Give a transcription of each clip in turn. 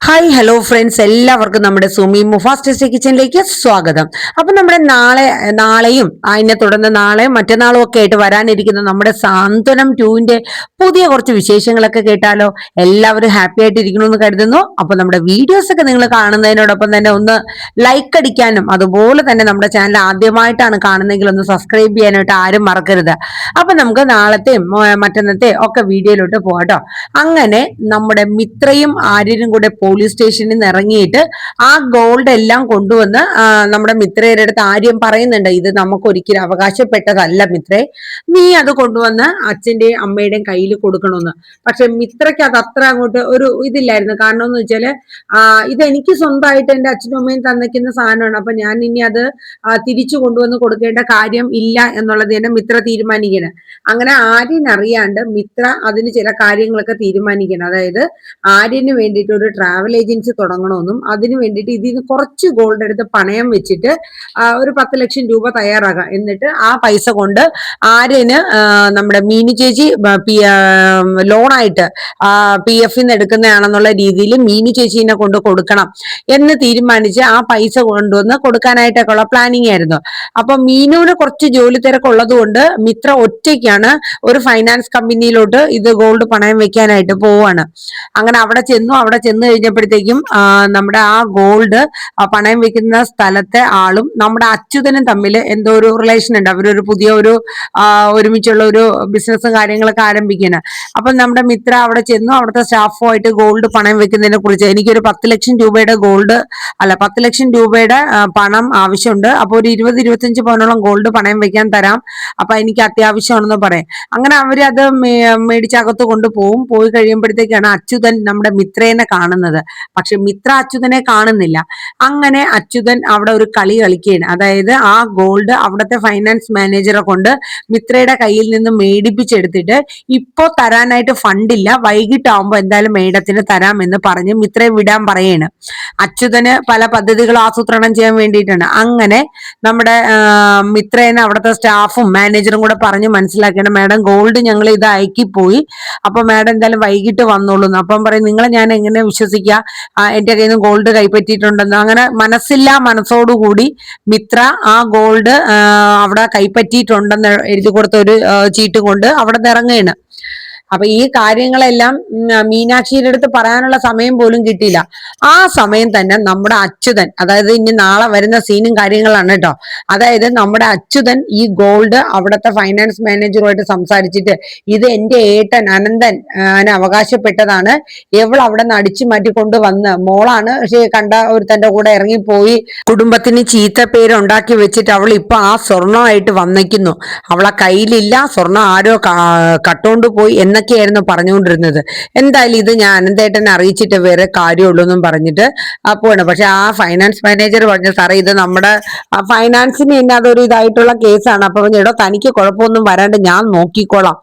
Hi hello friends, എല്ലാവർക്കും നമ്മുടെ Sumi Mufas tasty കിച്ചണിലേക്ക് സ്വാഗതം. അപ്പൊ നമ്മുടെ നാളെയും അതിനെ തുടർന്ന് നാളെയും മറ്റന്നാളും ഒക്കെ ആയിട്ട് വരാനിരിക്കുന്ന നമ്മുടെ സാന്ത്വനം 2ന്റെ പുതിയ കുറച്ച് വിശേഷങ്ങളൊക്കെ കേട്ടാലോ? എല്ലാവരും ഹാപ്പി ആയിട്ട് ഇരിക്കണമെന്ന് കരുതുന്നു. അപ്പൊ നമ്മുടെ വീഡിയോസ് ഒക്കെ നിങ്ങൾ കാണുന്നതിനോടൊപ്പം തന്നെ ഒന്ന് ലൈക്ക് അടിക്കാനും അതുപോലെ തന്നെ നമ്മുടെ ചാനൽ ആദ്യമായിട്ടാണ് കാണുന്നതെങ്കിൽ ഒന്ന് സബ്സ്ക്രൈബ് ചെയ്യാനായിട്ട് ആരും മറക്കരുത്. അപ്പൊ നമുക്ക് നാളത്തെയും മറ്റന്നത്തെ ഒക്കെ വീഡിയോയിലോട്ട് പോകാട്ടോ. അങ്ങനെ നമ്മുടെ മിത്രയും ആര്യനും കൂടെ പോലീസ് സ്റ്റേഷനിൽ നിന്ന് ഇറങ്ങിയിട്ട് ആ ഗോൾഡ് എല്ലാം കൊണ്ടുവന്ന് നമ്മുടെ മിത്രയുടെ അടുത്ത് ആര്യം പറയുന്നുണ്ട്, ഇത് നമുക്ക് ഒരിക്കലും അവകാശപ്പെട്ടതല്ല മിത്രേ, നീ അത് കൊണ്ടുവന്ന് അച്ഛന്റെയും അമ്മയുടെയും കയ്യിൽ കൊടുക്കണമെന്ന്. പക്ഷെ മിത്രയ്ക്ക് അത് അത്ര അങ്ങോട്ട് ഒരു ഇതില്ലായിരുന്നു. കാരണം എന്ന് വെച്ചാല് ഇതെനിക്ക് സ്വന്തമായിട്ട് എന്റെ അച്ഛനും അമ്മയും തന്നിക്കുന്ന സാധനമാണ്, അപ്പൊ ഞാൻ ഇനി അത് തിരിച്ചു കൊണ്ടുവന്ന് കൊടുക്കേണ്ട കാര്യം ഇല്ല എന്നുള്ളത് തന്നെ മിത്ര തീരുമാനിക്കണം. അങ്ങനെ ആര്യൻ അറിയാണ്ട് മിത്ര അതിന് ചില കാര്യങ്ങളൊക്കെ തീരുമാനിക്കണം. അതായത് ആര്യന് വേണ്ടിയിട്ട് ഒരു ട്രാവൽ ഏജൻസി തുടങ്ങണമെന്നും അതിന് വേണ്ടിയിട്ട് ഇതിൽ നിന്ന് കുറച്ച് ഗോൾഡ് എടുത്ത് പണയം വെച്ചിട്ട് ഒരു 10 ലക്ഷം രൂപ തയ്യാറാകാം. എന്നിട്ട് ആ പൈസ കൊണ്ട് ആര്യന് നമ്മുടെ മീനു ചേച്ചി ലോണായിട്ട് PF നിന്ന് എടുക്കുന്നതാണെന്നുള്ള രീതിയിൽ മീനു ചേച്ചീനെ കൊണ്ട് കൊടുക്കണം എന്ന് തീരുമാനിച്ച് ആ പൈസ കൊണ്ടുവന്ന് കൊടുക്കാനായിട്ടൊക്കെ ഉള്ള പ്ലാനിങ് ആയിരുന്നു. അപ്പൊ മീനുവിന് കുറച്ച് ജോലി തിരക്കുള്ളത് കൊണ്ട് മിത്ര ഒറ്റയ്ക്കാണ് ഒരു ഫൈനാൻസ് കമ്പനിയിലോട്ട് ഇത് ഗോൾഡ് പണയം വെക്കാനായിട്ട് പോവാണ്. അങ്ങനെ അവിടെ ചെന്ന് കഴിഞ്ഞപ്പോഴത്തേക്കും നമ്മുടെ ആ ഗോൾഡ് പണയം വെക്കുന്ന സ്ഥലത്തെ ആളും നമ്മുടെ അച്യുതനും തമ്മിൽ എന്തോ ഒരു റിലേഷൻ ഉണ്ട്. അവരൊരു പുതിയ ഒരു ഒരുമിച്ചുള്ള ഒരു ബിസിനസ്സും കാര്യങ്ങളൊക്കെ ആരംഭിക്കണം. അപ്പൊ നമ്മുടെ മിത്ര അവിടെ ചെന്നു അവിടുത്തെ സ്റ്റാഫുമായിട്ട് ഗോൾഡ് പണയം വെക്കുന്നതിനെ കുറിച്ച്, എനിക്കൊരു 10 ലക്ഷം രൂപയുടെ 10 ലക്ഷം രൂപയുടെ പണം ആവശ്യമുണ്ട്, അപ്പൊ ഒരു 20-25 പവനോളം ഗോൾഡ് പണയം വെക്കാൻ തരാം, അപ്പൊ എനിക്ക് അത്യാവശ്യമാണെന്ന് പറയാം. അങ്ങനെ അവരത് മേടിച്ചകത്ത് കൊണ്ടുപോകും. പോയി കഴിയുമ്പോഴത്തേക്കാണ് അച്യുതൻ നമ്മുടെ മിത്രേനെ കാണുന്നത്. പക്ഷെ മിത്ര അച്യുതനെ കാണുന്നില്ല. അങ്ങനെ അച്യുതൻ അവിടെ ഒരു കളി കളിക്കുകയാണ്. അതായത് ആ ഗോൾഡ് അവിടുത്തെ ഫൈനാൻസ് മാനേജറെ കൊണ്ട് മിത്രയുടെ കയ്യിൽ നിന്ന് മേടിപ്പിച്ചെടുത്തിട്ട് ഇപ്പോ തരാനായിട്ട് ഫണ്ടില്ല, വൈകിട്ടാവുമ്പോ എന്തായാലും മേഡത്തിന് തരാം എന്ന് പറഞ്ഞ് മിത്രയെ വിടാൻ പറയാണ്. അച്യുതന് പല പദ്ധതികൾ ആസൂത്രണം ചെയ്യാൻ വേണ്ടിയിട്ടാണ്. അങ്ങനെ നമ്മുടെ മിത്രേനെ അവിടുത്തെ സ്റ്റാഫും മാനേജറും കൂടെ പറഞ്ഞ് മനസ്സിലാക്കണം, മാഡം ഗോൾഡ് ഞങ്ങൾ ഇത് അയക്കിപ്പോയി, അപ്പൊ മാഡം എന്തായാലും വൈകിട്ട് വന്നോളൂ. അപ്പം പറയും, നിങ്ങളെ ഞാൻ എങ്ങനെ വിശ്വസിക്കുക, എന്റെ കയ്യിൽ നിന്ന് ഗോൾഡ് കൈപ്പറ്റിയിട്ടുണ്ടെന്ന്. അങ്ങനെ മനസ്സോടുകൂടി മിത്ര ആ ഗോൾഡ് അവിടെ കൈപ്പറ്റിയിട്ടുണ്ടെന്ന് എഴുതി കൊടുത്ത ഒരു ചീട്ട് കൊണ്ട് അവിടെ നിന്ന് ഇറങ്ങുകയാണ്. അപ്പൊ ഈ കാര്യങ്ങളെല്ലാം മീനാക്ഷിയുടെ അടുത്ത് പറയാനുള്ള സമയം പോലും കിട്ടിയില്ല. ആ സമയം തന്നെ നമ്മുടെ അച്യുതൻ, അതായത് ഇനി നാളെ വരുന്ന സീനും കാര്യങ്ങളാണ് കേട്ടോ. അതായത് നമ്മുടെ അച്യുതൻ ഈ ഗോൾഡ് അവിടുത്തെ ഫൈനാൻസ് മാനേജറുമായിട്ട് സംസാരിച്ചിട്ട്, ഇത് എന്റെ ഏട്ടൻ അനന്തൻ അവകാശപ്പെട്ടതാണ്, എവൾ അവിടെ നിന്ന് അടിച്ചു മാറ്റിക്കൊണ്ട് വന്ന് മോളാണ് കണ്ട ഒരുത്തന്റെ കൂടെ ഇറങ്ങിപ്പോയി കുടുംബത്തിന് ചീത്ത പേരുണ്ടാക്കി വെച്ചിട്ട് അവൾ ഇപ്പൊ ആ സ്വർണമായിട്ട് വന്നിക്കുന്നു, അവളെ കയ്യിലില്ല, സ്വർണം ആരോ കട്ടോണ്ട് പോയി എന്നൊക്കെയായിരുന്നു പറഞ്ഞുകൊണ്ടിരുന്നത്. എന്തായാലും ഇത് ഞാൻ അനന്തേട്ടനെ അറിയിച്ചിട്ട് വേറെ കാര്യമുള്ളൂ എന്നും പറഞ്ഞിട്ട് പോവാണ്. പക്ഷെ ആ ഫൈനാൻസ് മാനേജർ പറഞ്ഞു, സാറേ ഇത് നമ്മുടെ ഫൈനാൻസിന് തന്നെ അതൊരു ഇതായിട്ടുള്ള കേസാണ്, അപ്പൊ എടോ തനിക്ക് കുഴപ്പമൊന്നും വരാണ്ട് ഞാൻ നോക്കിക്കോളാം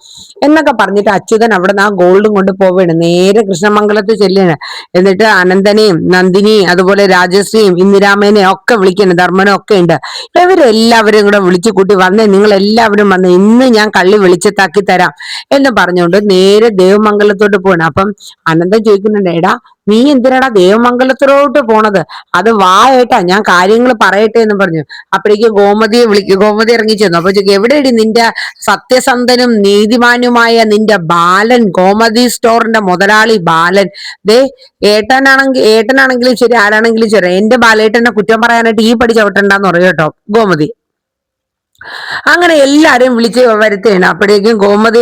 എന്നൊക്കെ പറഞ്ഞിട്ട് അച്യുതൻ അവിടെ നിന്ന് ആ ഗോൾഡും കൊണ്ട് പോവുകയാണ്. നേരെ കൃഷ്ണമംഗലത്ത് ചെല്ലുകയാണ്. എന്നിട്ട് അനന്തനെയും നന്ദിനിയും അതുപോലെ രാജശ്രീയും ഇന്ദിരാമേനെയും ഒക്കെ വിളിക്കണം, ധർമ്മനും ഒക്കെ ഉണ്ട്. ഇവരെല്ലാവരും കൂടെ വിളിച്ചു കൂട്ടി വന്നേ, നിങ്ങൾ എല്ലാവരും വന്ന് ഇന്ന് ഞാൻ കള്ളി വെളിച്ചത്താക്കി തരാം എന്ന് പറഞ്ഞുകൊണ്ട് നേരെ ദേവമംഗലത്തോട്ട് പോകണം. അപ്പം അനന്തൻ ചോദിക്കുന്നുണ്ട്, എടാ നീ എന്തിനാടാ ദേവമംഗലത്തിലോട്ട് പോണത്, അത് വാ ഏട്ടാ ഞാൻ കാര്യങ്ങൾ പറയട്ടെ എന്ന് പറഞ്ഞു. അപ്പോഴേക്ക് ഗോമതിയെ വിളിക്കും. ഗോമതി ഇറങ്ങി ചെന്നു. അപ്പൊ എവിടെയടി നിന്റെ സത്യസന്ധനും നീതിമാനുമായ നിന്റെ ബാലൻ, ഗോമതി സ്റ്റോറിന്റെ മുതലാളി ബാലൻ? ദേ ഏട്ടനാണെങ്കിലും ശരി, ആരാണെങ്കിലും ശരി, എന്റെ ബാലേട്ടനെ കുറ്റം പറയാനായിട്ട് ഈ പടി ചവിട്ടണ്ടെന്ന് പറയും കേട്ടോ ഗോമതി. അങ്ങനെ എല്ലാരെയും വിളിച്ച് വരുത്തുകയാണ്. അപ്പോഴേക്കും ഗോമതി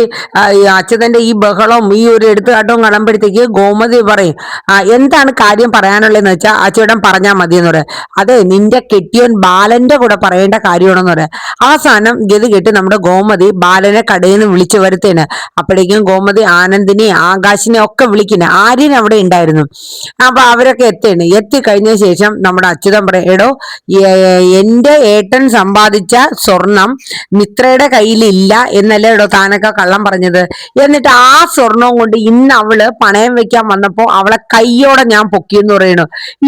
അച്യുതന്റെ ഈ ബഹളവും ഈ ഒരു എടുത്തുകാട്ടവും കാണുമ്പോഴത്തേക്ക് ഗോമതി പറയും, എന്താണ് കാര്യം പറയാനുള്ളതെന്ന് വെച്ചാൽ അച്യുതൻ പറഞ്ഞാൽ മതി എന്ന് പറയാം. അതെ, നിന്റെ കെട്ടിയോൻ ബാലന്റെ കൂടെ പറയേണ്ട കാര്യമാണെന്ന് പറയാം. അവസാനം ഗതി കെട്ട് നമ്മുടെ ഗോമതി ബാലനെ കടയിൽ നിന്ന് വിളിച്ചു വരുത്തുകയാണ്. അപ്പോഴേക്കും ഗോമതി ആനന്ദിനെ ആകാശിനെ ഒക്കെ വിളിക്കുന്നത്, ആര്യൻ അവിടെ ഉണ്ടായിരുന്നു. അപ്പൊ അവരൊക്കെ എത്തിക്കഴിഞ്ഞ ശേഷം നമ്മുടെ അച്യുതൻ പറയും, എടോ എന്റെ ഏട്ടൻ സമ്പാദിച്ച സ്വർണം സ്വർണം മിത്രയുടെ കയ്യിലില്ല എന്നല്ലേ ഇടോ താനൊക്കെ കള്ളം പറഞ്ഞത്. എന്നിട്ട് ആ സ്വർണം കൊണ്ട് ഇന്ന് അവള് പണയം വെക്കാൻ വന്നപ്പോ അവളെ കയ്യോടെ ഞാൻ പൊക്കിയെന്ന് പറയണു.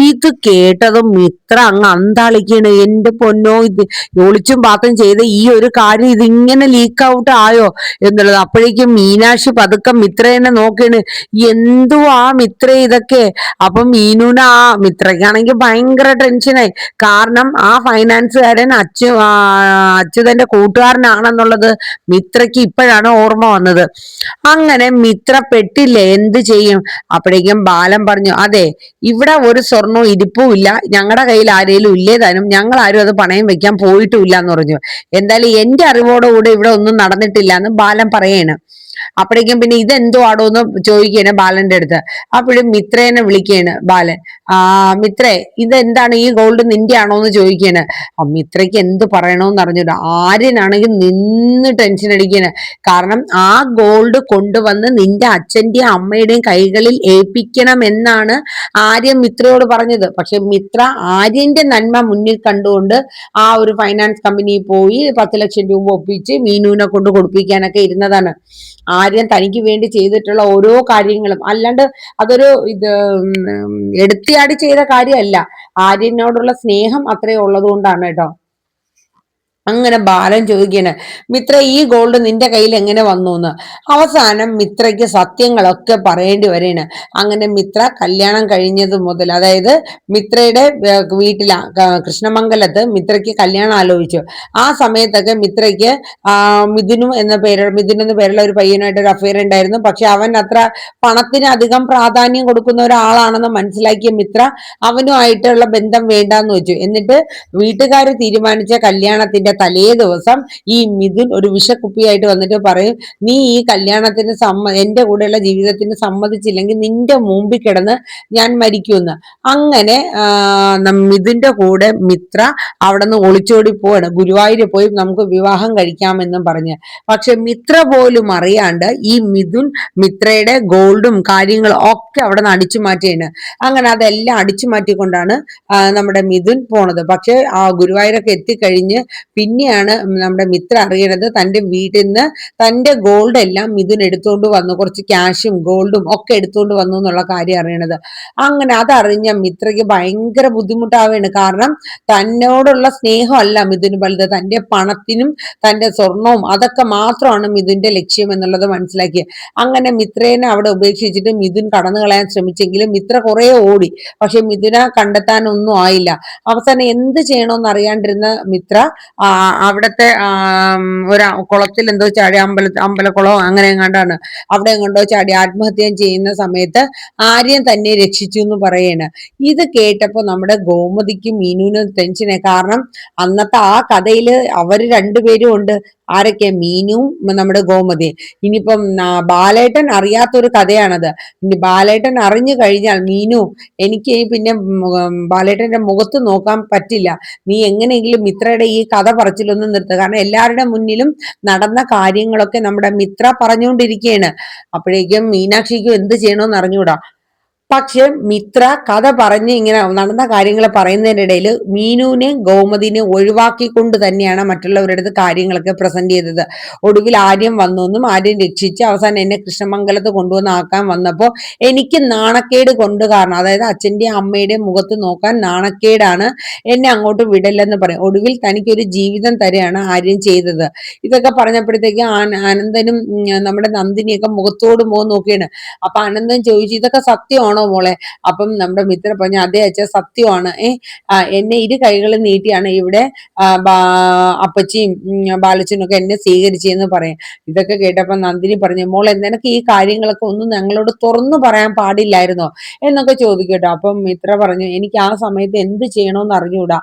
ഇത് കേട്ടതും മിത്ര അങ്ങ് അന്താളിക്കാണ്. എന്റെ പൊന്നോ, ഇത് ഒളിച്ചും പാത്തും ചെയ്ത ഈ ഒരു കാര്യം ഇതിങ്ങനെ ലീക്ക് ഔട്ട് ആയോ എന്നുള്ളത്. അപ്പോഴേക്കും മീനാക്ഷി പതുക്കെ മിത്രേനെ നോക്കിയാണ്. എന്തുവാ മിത്ര ഇതൊക്കെ? അപ്പൊ മിത്രയ്ക്കാണെങ്കിൽ ഭയങ്കര ടെൻഷനായി. കാരണം ആ ഫൈനാൻസുകാരൻ അച്യുതന്റെ കൂട്ടുകാരനാണെന്നുള്ളത് മിത്രയ്ക്ക് ഇപ്പോഴാണ് ഓർമ്മ വന്നത്. അങ്ങനെ മിത്ര പെട്ടില്ലേ, എന്ത് ചെയ്യും? അപ്പോഴേക്കും ബാലൻ പറഞ്ഞു, അതെ, ഇവിടെ ഒരു സ്വർണവും ഇരിപ്പും ഇല്ല, ഞങ്ങളുടെ കയ്യിൽ ആരേലും ഇല്ലേതാനും, ഞങ്ങൾ ആരും അത് പണയം വെക്കാൻ പോയിട്ടുമില്ല എന്ന് പറഞ്ഞു. എന്തായാലും എന്റെ അറിവോടുകൂടെ ഇവിടെ ഒന്നും നടന്നിട്ടില്ല എന്ന് ബാലൻ പറയാണ്. അപ്പോഴേക്കും പിന്നെ ഇതെന്തോ ആടോ എന്ന് ചോദിക്കുകയാണ് ബാലന്റെ അടുത്ത്. അപ്പോഴും മിത്രേനെ വിളിക്കുകയാണ് ബാലൻ. മിത്രേ, ഇതെന്താണ്, ഈ ഗോൾഡ് നിന്റെ ആണോ എന്ന് ചോദിക്കുകയാണ്. മിത്രയ്ക്ക് എന്ത് പറയണോന്ന് അറിഞ്ഞൂടാ. ആര്യനാണെങ്കിൽ നിന്ന് ടെൻഷൻ അടിക്കുകയാണ്. കാരണം ആ ഗോൾഡ് കൊണ്ടുവന്ന് നിന്റെ അച്ഛന്റെയും അമ്മയുടെയും കൈകളിൽ ഏൽപ്പിക്കണം എന്നാണ് ആര്യൻ മിത്രയോട് പറഞ്ഞത്. പക്ഷെ മിത്ര ആര്യന്റെ നന്മ മുന്നിൽ കണ്ടുകൊണ്ട് ആ ഒരു ഫൈനാൻസ് കമ്പനിയിൽ പോയി 10 ലക്ഷം രൂപ ഒപ്പിച്ച് മീനുവിനെ കൊണ്ട് കൊടുപ്പിക്കാനൊക്കെ ഇരുന്നതാണ്. ആര്യൻ തനിക്ക് വേണ്ടി ചെയ്തിട്ടുള്ള ഓരോ കാര്യങ്ങളും അല്ലാണ്ട് അതൊരു എടുത്തിയാടി ചെയ്ത കാര്യമല്ല. ആര്യനോടുള്ള സ്നേഹം അത്രയും ഉള്ളത് കൊണ്ടാണ് കേട്ടോ. അങ്ങനെ ബാലൻ ചോദിക്കാണ്, മിത്ര, ഈ ഗോൾഡ് നിന്റെ കയ്യിൽ എങ്ങനെ വന്നു എന്ന്. അവസാനം മിത്രയ്ക്ക് സത്യങ്ങളൊക്കെ പറയേണ്ടി വരെയാണ്. അങ്ങനെ മിത്ര കല്യാണം കഴിഞ്ഞത് മുതൽ, അതായത് മിത്രയുടെ വീട്ടില കൃഷ്ണമംഗലത്ത് മിത്രയ്ക്ക് കല്യാണം ആലോചിച്ചു. ആ സമയത്തൊക്കെ മിത്രയ്ക്ക് മിഥുൻ എന്ന പേരുള്ള ഒരു പയ്യനായിട്ട് ഒരു അഫയർ ഉണ്ടായിരുന്നു. പക്ഷെ അവൻ അത്ര പണത്തിന് അധികം പ്രാധാന്യം കൊടുക്കുന്ന ഒരാളാണെന്ന് മനസ്സിലാക്കിയ മിത്ര അവനുമായിട്ടുള്ള ബന്ധം വേണ്ടാന്ന് വെച്ചു. എന്നിട്ട് വീട്ടുകാർ തീരുമാനിച്ച കല്യാണത്തിന്റെ തലേ ദിവസം ഈ മിഥുൻ ഒരു വിഷക്കുപ്പിയായിട്ട് വന്നിട്ട് പറയും, നീ ഈ കല്യാണത്തിന് എന്റെ കൂടെയുള്ള ജീവിതത്തിന് സമ്മതിച്ചില്ലെങ്കിൽ നിന്റെ മുമ്പിൽ കിടന്ന് ഞാൻ മരിക്കുമെന്ന്. അങ്ങനെ മിഥുന്റെ കൂടെ മിത്ര അവിടെ നിന്ന് ഒളിച്ചോടി പോവാണ്. ഗുരുവായൂർ പോയി നമുക്ക് വിവാഹം കഴിക്കാമെന്നും പറഞ്ഞ്. പക്ഷെ മിത്ര പോലും അറിയാണ്ട് ഈ മിഥുൻ മിത്രയുടെ ഗോൾഡും കാര്യങ്ങളും ഒക്കെ അവിടെ നിന്ന് അടിച്ചു മാറ്റിയാണ്. അങ്ങനെ അതെല്ലാം അടിച്ചു മാറ്റിക്കൊണ്ടാണ് നമ്മുടെ മിഥുൻ പോണത്. പക്ഷെ ആ ഗുരുവായൂരൊക്കെ എത്തിക്കഴിഞ്ഞ് പിന്നെയാണ് നമ്മുടെ മിത്ര അറിയണത് തന്റെ വീട്ടിൽ നിന്ന് തന്റെ ഗോൾഡ് എല്ലാം മിഥുൻ എടുത്തുകൊണ്ട് വന്നു, കുറച്ച് ക്യാഷും ഗോൾഡും ഒക്കെ എടുത്തുകൊണ്ട് വന്നു എന്നുള്ള കാര്യം അറിയണത്. അങ്ങനെ അതറിഞ്ഞ മിത്രയ്ക്ക് ഭയങ്കര ബുദ്ധിമുട്ടാവുകയാണ്. കാരണം തന്നോടുള്ള സ്നേഹമല്ല മിഥുന് വലുത്, തന്റെ പണത്തിനും തന്റെ സ്വർണവും അതൊക്കെ മാത്രമാണ് മിഥുന്റെ ലക്ഷ്യം എന്നുള്ളത് മനസ്സിലാക്കി. അങ്ങനെ മിത്രേനെ അവിടെ ഉപേക്ഷിച്ചിട്ട് മിഥുൻ കടന്നു കളയാൻ ശ്രമിച്ചെങ്കിലും മിത്ര കുറെ ഓടി. പക്ഷെ മിഥുനെ കണ്ടെത്താനൊന്നും ആയില്ല. അവസാനം എന്ത് ചെയ്യണമെന്ന് അറിയാണ്ടിരുന്ന മിത്ര അവിടത്തെ ഒരു കുളത്തിൽ എന്തോ ചാടി, അമ്പലക്കുളമോ അങ്ങനെ എങ്ങാണ്ടാണ്, അവിടെ എങ്ങോട്ടോ ചാടി ആത്മഹത്യ ചെയ്യുന്ന സമയത്ത് ആര്യൻ തന്നെ രക്ഷിച്ചു എന്ന് പറയാണ്. ഇത് കേട്ടപ്പോ നമ്മുടെ ഗോമതിക്കും മീനുവിനും ടെൻഷനായി. കാരണം അന്നത്തെ ആ കഥയിൽ അവര് രണ്ടുപേരും ഉണ്ട്. ആരൊക്കെ? മീനും നമ്മുടെ ഗോമതി. ഇനിയിപ്പം ബാലേട്ടൻ അറിയാത്തൊരു കഥയാണത്. ഇനി ബാലേട്ടൻ അറിഞ്ഞു കഴിഞ്ഞാൽ മീനു, എനിക്ക് പിന്നെ ബാലേട്ടന്റെ മുഖത്ത് നോക്കാൻ പറ്റില്ല, നീ എങ്ങനെയെങ്കിലും മിത്രയുടെ ഈ കഥ പറച്ചിലൊന്നും നിർത്തുക. കാരണം എല്ലാവരുടെ മുന്നിലും നടന്ന കാര്യങ്ങളൊക്കെ നമ്മുടെ മിത്ര പറഞ്ഞുകൊണ്ടിരിക്കുകയാണ്. അപ്പോഴേക്കും മീനാക്ഷിക്കും എന്ത് ചെയ്യണമെന്ന് അറിഞ്ഞുകൂടാ. പക്ഷെ മിത്ര കഥ പറഞ്ഞ് ഇങ്ങനെ നടന്ന കാര്യങ്ങൾ പറയുന്നതിന്റെ ഇടയിൽ മീനുവിനെ ഗോമതിനെ ഒഴിവാക്കിക്കൊണ്ട് തന്നെയാണ് മറ്റുള്ളവരുടെ അടുത്ത് കാര്യങ്ങളൊക്കെ പ്രസന്റ് ചെയ്തത്. ഒടുവിൽ ആര്യം വന്നൊന്നും ആര്യം രക്ഷിച്ച് അവസാനം എന്നെ കൃഷ്ണമംഗലത്ത് കൊണ്ടുവന്ന് ആക്കാൻ വന്നപ്പോ എനിക്ക് നാണക്കേട് കൊണ്ട്, കാരണം അതായത് അച്ഛന്റെയും അമ്മയുടെയും മുഖത്ത് നോക്കാൻ നാണക്കേടാണ്, എന്നെ അങ്ങോട്ട് വിടല്ലെന്ന് പറയും. ഒടുവിൽ തനിക്കൊരു ജീവിതം തരെയാണ് ആര്യം ചെയ്തത്. ഇതൊക്കെ പറഞ്ഞപ്പോഴത്തേക്ക് അനന്തനും നമ്മുടെ നന്ദിനിയൊക്കെ മുഖത്തോട് മുഖം നോക്കിയാണ്. അപ്പൊ അനന്തൻ ചോദിച്ചു, ഇതൊക്കെ സത്യമാണോ മോളെ? അപ്പം നമ്മുടെ മിത്ര പറഞ്ഞു, അതേ അച്ഛൻ, സത്യമാണ്. എന്നെ ഇരു കൈകളും നീട്ടിയാണ് ഇവിടെ അപ്പച്ചിയും ബാലച്ചനും ഒക്കെ എന്നെ സ്വീകരിച്ചെന്ന് പറയും. ഇതൊക്കെ കേട്ടപ്പോ നന്ദിനി പറഞ്ഞു, മോളെ നിനക്ക് ഈ കാര്യങ്ങളൊക്കെ ഒന്നും ഞങ്ങളോട് തുറന്നു പറയാൻ പാടില്ലായിരുന്നോ എന്നൊക്കെ ചോദിക്കട്ടോ. അപ്പം മിത്ര പറഞ്ഞു, എനിക്ക് ആ സമയത്ത് എന്ത് ചെയ്യണമെന്ന് അറിഞ്ഞൂടാ.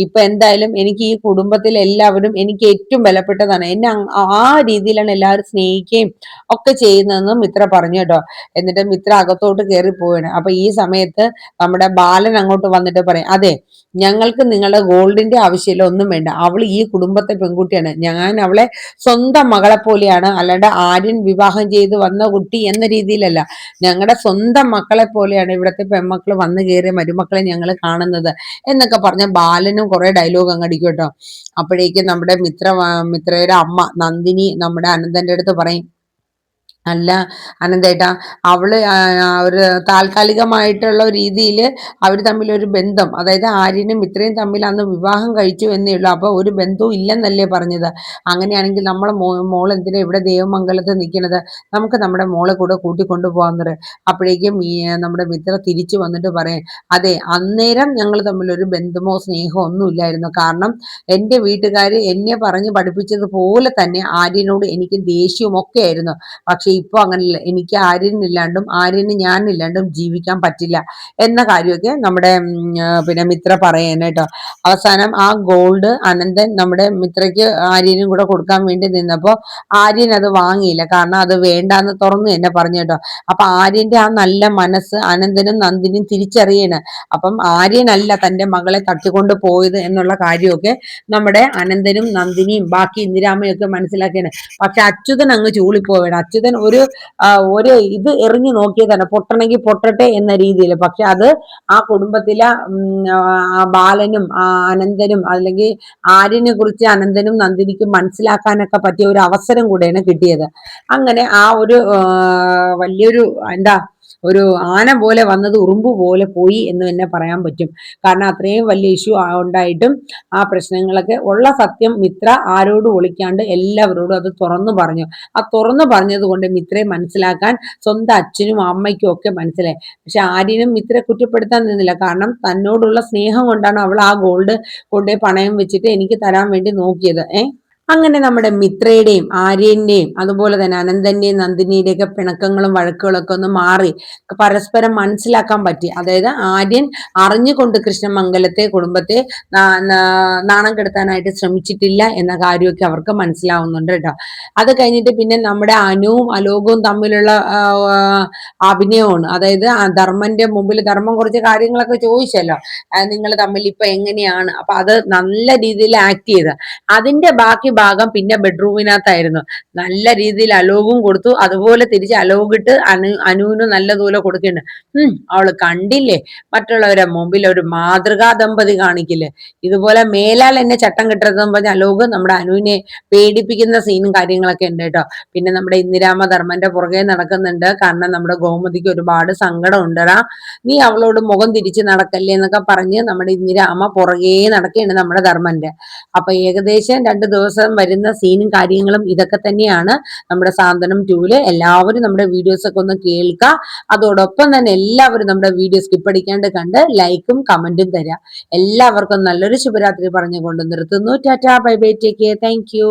ഇപ്പൊ എന്തായാലും എനിക്ക് ഈ കുടുംബത്തിൽ എല്ലാവരും എനിക്ക് ഏറ്റവും ബലപ്പെട്ടതാണ്, എന്നെ ആ രീതിയിലാണ് എല്ലാവരും സ്നേഹിക്കുകയും ഒക്കെ ചെയ്യുന്നതെന്ന് മിത്ര പറഞ്ഞു കേട്ടോ. എന്നിട്ട് മിത്ര അകത്തോട്ട് കയറി പോവാണ്. അപ്പൊ ഈ സമയത്ത് നമ്മുടെ ബാലൻ അങ്ങോട്ട് വന്നിട്ട് പറയും, അതെ ഞങ്ങൾക്ക് നിങ്ങളുടെ ഗോൾഡിന്റെ ആവശ്യമില്ല, ഒന്നും വേണ്ട, അവൾ ഈ കുടുംബത്തെ പെൺകുട്ടിയാണ്, ഞാൻ അവളെ സ്വന്തം മകളെ പോലെയാണ്, അല്ലാണ്ട് ആര്യൻ വിവാഹം ചെയ്ത് വന്ന കുട്ടി എന്ന രീതിയിലല്ല, ഞങ്ങളുടെ സ്വന്തം മക്കളെ പോലെയാണ് ഇവിടുത്തെ പെൺമക്കൾ വന്നു കയറിയ മരുമക്കളെ ഞങ്ങൾ കാണുന്നത് എന്നൊക്കെ പറഞ്ഞ ബാലനും കുറെ ഡയലോഗ് അങ്ങ് അടിക്കും കേട്ടോ. അപ്പോഴേക്കും നമ്മുടെ മിത്രയുടെ അമ്മ നന്ദിനി നമ്മുടെ അനന്തന്റെ അടുത്ത് പറയും, അല്ല അനന്തേട്ടാ, അവള് ഒരു താൽക്കാലികമായിട്ടുള്ള രീതിയിൽ അവർ തമ്മിൽ ഒരു ബന്ധം, അതായത് ആര്യനും ഇത്രയും തമ്മിൽ അന്ന് വിവാഹം കഴിച്ചു എന്നേ ഉള്ളൂ, അപ്പൊ ഒരു ബന്ധവും ഇല്ലെന്നല്ലേ പറഞ്ഞത്, അങ്ങനെയാണെങ്കിൽ നമ്മളെ മോൾ എന്തിനാ ഇവിടെ ദേവമംഗലത്ത് നിൽക്കുന്നത്, നമുക്ക് നമ്മുടെ മോളെ കൂടെ കൂട്ടിക്കൊണ്ടു പോകാൻ പറയും. അപ്പോഴേക്കും ഈ നമ്മുടെ മിത്ര തിരിച്ചു വന്നിട്ട് പറയും, അതെ അന്നേരം ഞങ്ങൾ തമ്മിൽ ഒരു ബന്ധമോ സ്നേഹമോ ഒന്നും ഇല്ലായിരുന്നു, കാരണം എൻ്റെ വീട്ടുകാർ എന്നെ പറഞ്ഞ് പഠിപ്പിച്ചതുപോലെ തന്നെ ആര്യനോട് എനിക്ക് ദേഷ്യവും ഒക്കെ ആയിരുന്നു. പക്ഷെ ഇപ്പൊ അങ്ങനെയല്ല, എനിക്ക് ആര്യനില്ലാണ്ടും ആര്യന് ഞാനില്ലാണ്ടും ജീവിക്കാൻ പറ്റില്ല എന്ന കാര്യമൊക്കെ നമ്മുടെ പിന്നെ മിത്ര പറയാനായിട്ടോ. അവസാനം ആ ഗോൾഡ് അനന്തൻ നമ്മുടെ മിത്രയ്ക്ക് ആര്യനും കൂടെ കൊടുക്കാൻ വേണ്ടി നിന്നപ്പോ ആര്യൻ അത് വാങ്ങിയില്ല, കാരണം അത് വേണ്ടാന്ന് തുറന്നു തന്നെ പറഞ്ഞു കേട്ടോ. അപ്പൊ ആര്യന്റെ ആ നല്ല മനസ്സ് അനന്തനും നന്ദിനും തിരിച്ചറിയണ്. അപ്പം ആര്യനല്ല തന്റെ മകളെ തട്ടിക്കൊണ്ട് പോയത് എന്നുള്ള കാര്യമൊക്കെ നമ്മുടെ അനന്തനും നന്ദിനിയും ബാക്കി ഇന്ദിരാമയും ഒക്കെ മനസ്സിലാക്കിയാണ്. പക്ഷെ അച്യുതൻ അങ്ങ് ചൂളിപ്പോവേണം. അച്യുതൻ ഒരു ഇത് എറിഞ്ഞു നോക്കിയതാണ്, പൊട്ടണമെങ്കിൽ പൊട്ടട്ടെ എന്ന രീതിയിൽ. പക്ഷെ അത് ആ കുടുംബത്തിലെ ബാലനും അനന്തനും അല്ലെങ്കിൽ ആര്യനെ കുറിച്ച് അനന്തനും നന്ദിനിക്കും മനസ്സിലാക്കാനൊക്കെ പറ്റിയ ഒരു അവസരം കൂടെയാണ് കിട്ടിയത്. അങ്ങനെ ആ ഒരു വലിയൊരു എന്താ ഒരു ആന പോലെ വന്നത് ഉറുമ്പ് പോലെ പോയി എന്ന് തന്നെ പറയാൻ പറ്റും. കാരണം അത്രയും വലിയ ഇഷ്യൂ ഉണ്ടായിട്ടും ആ പ്രശ്നങ്ങളൊക്കെ ഉള്ള സത്യം മിത്ര ആരോടും ഒളിക്കാണ്ട് എല്ലാവരോടും അത് തുറന്നു പറഞ്ഞു. ആ തുറന്നു പറഞ്ഞത് കൊണ്ട് മിത്രയെ മനസ്സിലാക്കാൻ സ്വന്തം അച്ഛനും അമ്മയ്ക്കും ഒക്കെ മനസ്സിലായി. പക്ഷെ ആര്യനും മിത്രയെ കുറ്റപ്പെടുത്താൻ നിന്നില്ല, കാരണം തന്നോടുള്ള സ്നേഹം കൊണ്ടാണ് അവൾ ആ ഗോൾഡ് കൊണ്ടുപോയി പണയം വെച്ചിട്ട് എനിക്ക് തരാൻ വേണ്ടി നോക്കിയത്. അങ്ങനെ നമ്മുടെ മിത്രയുടെയും ആര്യന്റെയും അതുപോലെ തന്നെ അനന്തന്റെയും നന്ദിനിയുടെയും ഒക്കെ പിണക്കങ്ങളും വഴക്കുകളും ഒക്കെ ഒന്ന് മാറി പരസ്പരം മനസ്സിലാക്കാൻ പറ്റി. അതായത് ആര്യൻ അറിഞ്ഞുകൊണ്ട് കൃഷ്ണമംഗലത്തെ കുടുംബത്തെ നാണം കെടുത്താനായിട്ട് ശ്രമിച്ചിട്ടില്ല എന്ന കാര്യമൊക്കെ അവർക്ക് മനസ്സിലാവുന്നുണ്ട് കേട്ടോ. അത് കഴിഞ്ഞിട്ട് പിന്നെ നമ്മുടെ അനുവും അലോകവും തമ്മിലുള്ള അഭിനയമാണ്. അതായത് ധർമ്മന്റെ മുമ്പിൽ ധർമ്മം കുറച്ച് കാര്യങ്ങളൊക്കെ ചോദിച്ചല്ലോ, നിങ്ങൾ തമ്മിൽ ഇപ്പൊ എങ്ങനെയാണ്, അപ്പൊ അത് നല്ല രീതിയിൽ ആക്ട് ചെയ്ത് അതിന്റെ ബാക്കി ഭാഗം പിന്നെ ബെഡ്റൂമിനകത്തായിരുന്നു. നല്ല രീതിയിൽ അലോകും കൊടുത്തു, അതുപോലെ തിരിച്ച് അലോകിട്ട് അനുവിന് നല്ലതുപോലെ കൊടുക്കുന്നുണ്ട്. അവള് കണ്ടില്ലേ മറ്റുള്ളവരെ മുമ്പിൽ ഒരു മാതൃകാ ദമ്പതി കാണിക്കില്ലേ, ഇതുപോലെ മേലാൽ എന്നെ ചട്ടം കിട്ടരുതെന്ന് പറഞ്ഞ അലോക് നമ്മുടെ അനുവിനെ പേടിപ്പിക്കുന്ന സീനും കാര്യങ്ങളൊക്കെ ഉണ്ട് കേട്ടോ. പിന്നെ നമ്മുടെ ഇന്ദിരാമ ധർമ്മന്റെ പുറകെ നടക്കുന്നുണ്ട്, കാരണം നമ്മുടെ ഗോമതിക്ക് ഒരുപാട് സങ്കടം ഉണ്ടടാ, നീ അവളോട് മുഖം തിരിച്ച് നടക്കല്ലേ എന്നൊക്കെ പറഞ്ഞ് നമ്മുടെ ഇന്ദിരാമ പുറകെ നടക്കുകയാണ് നമ്മുടെ ധർമ്മന്റെ. അപ്പൊ ഏകദേശം 2 ദിവസം വരുന്ന സീനും കാര്യങ്ങളും ഇതൊക്കെ തന്നെയാണ് നമ്മുടെ സാന്ത്വനം 2-ല്. എല്ലാവരും നമ്മുടെ വീഡിയോസ് ഒക്കെ ഒന്ന് കേൾക്കുക, അതോടൊപ്പം തന്നെ എല്ലാവരും നമ്മുടെ വീഡിയോ സ്കിപ്പ് അടിക്കാണ്ട് കണ്ട് ലൈക്കും കമന്റും തരാം. എല്ലാവർക്കും നല്ലൊരു ശുഭരാത്രി പറഞ്ഞുകൊണ്ട് നിർത്തുന്നു. Tata, bye bye, take care, thank you.